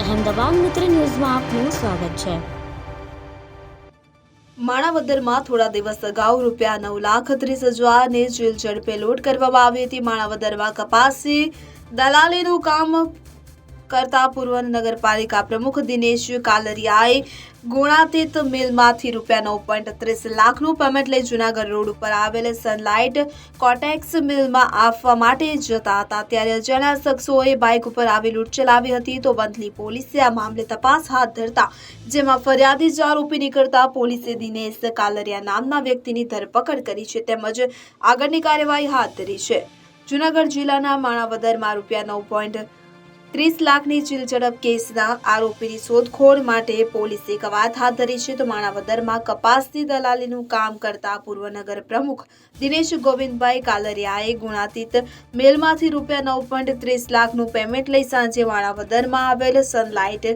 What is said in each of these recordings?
અહેમદાબાદ મિત્ર ન્યૂઝમાં આપનું સ્વાગત છે। માણાવદરમાં થોડા દિવસ અગાઉ ₹9,30,000 જેલ ઝડપે લૂંટ કરવામાં આવી હતી। માણાવદરમાં કપાસી દલાલીનું કામ કરતા પૂર્વ નગરપાલિકા પ્રમુખ દિનેશ કાલરિયાએ ગુણાતીત મિલમાંથી ₹9.30 લાખનું પેમેન્ટ લઈ જૂનાગઢ રોડ ઉપર આવેલ સનલાઇટ કોટેક્સ મિલમાં આપવા માટે જતા હતા, ત્યારે અજાણ્યા શખ્સોએ બાઇક ઉપર આવી લૂંટ ચલાવી હતી। તો વંથલી પોલીસે આ મામલે તપાસ હાથ ધરતા જેમાં ફરિયાદી જ આરોપી નીકળતા પોલીસે દિનેશ કાલરિયા નામના વ્યક્તિની ધરપકડ કરી છે તેમજ આગળની કાર્યવાહી હાથ ધરી છે। જૂનાગઢ જિલ્લાના માણાવદરમાં ₹9.30 લાખની ચીલઝડપ કેસના આરોપીની શોધખોળ માટે પોલીસે કવાયત હાથ ધરી છે। તો માણાવદરમાં કપાસની દલાલીનું કામ કરતા પૂર્વ નગર પ્રમુખ દિનેશ ગોવિંદભાઈ કાલરિયાએ ગુણાતીત મેલમાંથી ₹9.30 લાખનું પેમેન્ટ લઈ સાંજે માણાવદરમાં આવેલ સનલાઇટ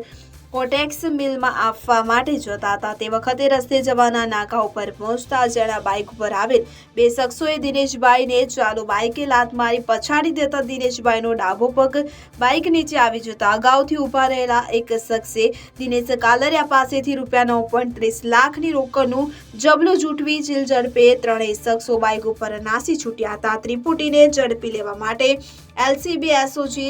કોટેક્સ મિલમાં આપવા માટે જતા હતા। તે વખતે રસ્તે જવાના નાકા ઉપર પહોંચતા અજાણ્યા બાઇક ઉપર આવેલ બે શખ્સોએ દિનેશભાઈને ચાલુ બાઇકે લાત મારી પછાડી દેતા દિનેશભાઈનો ડાબો પગ બાઇક નીચે આવી જતા અગાઉથી ઊભા રહેલા એક શખ્સે દિનેશ કાલરિયા પાસેથી ₹9.30 લાખની રોકડનું જબલું જૂટવી જેલ ઝડપે ત્રણેય શખ્સો બાઇક ઉપર નાસી છૂટ્યા હતા। ત્રિપુટીને ઝડપી લેવા માટે LCB SOG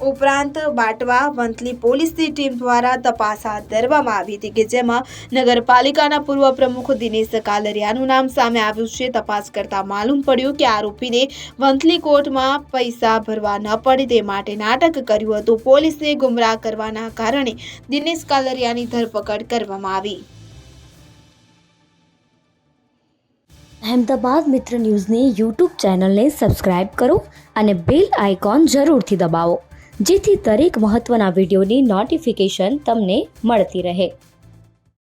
ઉપરાંત બાટવા વંથલી પોલીસની ટીમ દ્વારા તપાસ હાથ ધરવામાં આવી હતી કે જેમાં નગરપાલિકાના પૂર્વ પ્રમુખ દિનેશ કાલરિયાનું નામ સામે આવ્યું છે। તપાસ કરતા માલુમ પડ્યું કે આરોપીને વંથલી કોર્ટમાં પૈસા ભરવા ન પડે તે માટે નાટક કર્યું હતું। પોલીસે ગુમરાહ કરવાના કારણે દિનેશ કાલરિયાની ધરપકડ કરવામાં આવી। અહેમદાબાદ મિત્ર ન્યૂઝની યુટ્યુબ ચેનલને સબસ્ક્રાઇબ કરો અને બેલ આઇકોન જરૂરથી દબાવો, જેથી દરેક મહત્વના વિડીયોની નોટિફિકેશન તમને મળતી રહે।